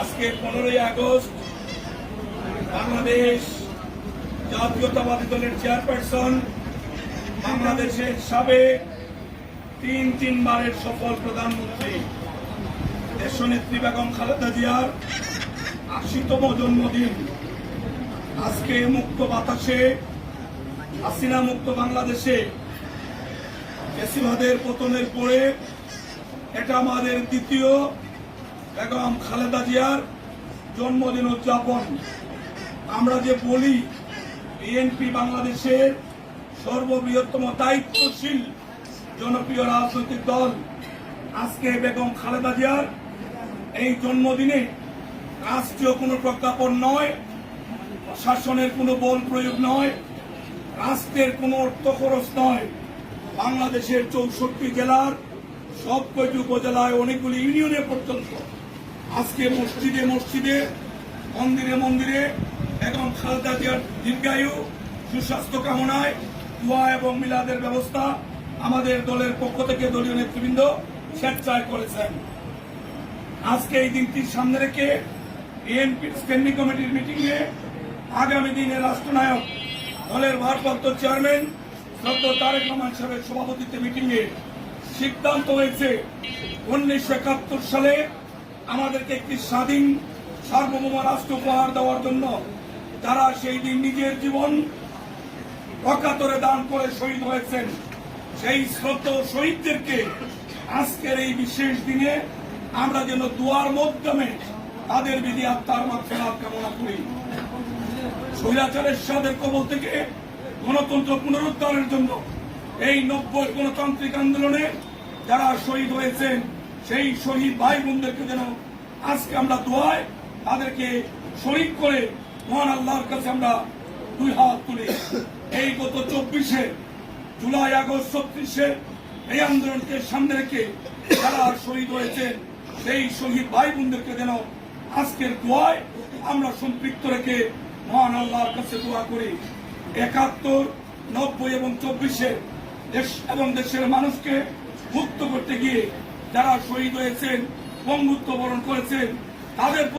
আজকে 15ই আগস্ট বাংলাদেশ জাতীয়তাবাদী দলের চেয়ারপারসন, বাংলাদেশের সাবেক তিনবারের সফল প্রধানমন্ত্রী দেশনেত্রী বেগম খালেদা জিয়ার ৮০তম জন্মদিন। আজকে মুক্ত বাতাসে, হাসিনা মুক্ত বাংলাদেশে ফ্যাসিবাদের পতনের পরে এটা আমাদের দ্বিতীয় বেগম খালেদা জিয়ার জন্মদিন উদযাপন। আমরা যে বলি বিএনপি বাংলাদেশের সর্ববৃহত্তম দায়িত্বশীল জনপ্রিয় রাজনৈতিক দল, আজকে বেগম খালেদা জিয়ার এই জন্মদিনে রাষ্ট্রীয় কোনো প্রজ্ঞাপন নয়, প্রশাসনের কোনো বল প্রয়োগ নয়, রাষ্ট্রের কোনো অর্থ খরচ নয়, বাংলাদেশের 64 জেলার সব কয়টি উপজেলায় অনেকগুলি ইউনিয়নে পর্যন্ত আজকে মসজিদে মসজিদে, মন্দিরে মন্দিরে বেগম খালেদা জিয়ার দীর্ঘায়ু সুস্বাস্থ্য কামনায় দোয়া এবং মিলাদের ব্যবস্থা আমাদের দলের পক্ষ থেকে দলীয় নেতৃবৃন্দ স্বেচ্ছায় করেছেন। আজকে এই দিনটির সামনে রেখে বিএনপির স্ট্যান্ডিং কমিটির মিটিংয়ে আগামী দিনে রাষ্ট্রনায়ক দলের ভারপ্রাপ্ত চেয়ারম্যান ডক্টর তারেক রহমান সাহেবের সভাপতিত্বে মিটিংয়ে সিদ্ধান্ত হয়েছে 1971 সালে আমাদেরকে একটি স্বাধীন সার্বভৌম রাষ্ট্র উপহার দেওয়ার জন্য যারা সেই দিন নিজের জীবন অকাতরে দান করে শহীদ হয়েছেন, সেই শ্রদ্ধেয় শহীদদেরকে আজকের এই বিশেষ দিনে আমরা যেন দুয়ার মাধ্যমে তাদের বিধি আত্মার মাগফিরাত কামনা করি। স্বৈরাচারের সাদের কবল থেকে গণতন্ত্র পুনরুদ্ধারের জন্য এই 90 গণতান্ত্রিক আন্দোলনে যারা শহীদ হয়েছেন সেই শহীদ ভাই বোনদেরকে যেন আজকে আমরা দোয়ায় তাদেরকে শহীদ করে মহান আল্লাহর কাছে আমরা 2 হাত তুলি। এই গত 24 জুলাই, আগস্ট, 36 এই আন্দোলনকে সামনে রেখে যারা শহীদ হয়েছেন সেই শহীদ ভাই বোনদেরকে যেন আজকের দোয়ায় আমরা সম্পৃক্ত রেখে মহান আল্লাহর কাছে দোয়া করি। 71, 90 এবং 24 দেশ এবং দেশের মানুষকে মুক্ত করতে গিয়ে যারা শহীদ হয়েছেন, বঙ্গুত্ব বরণ করেছেন তাদের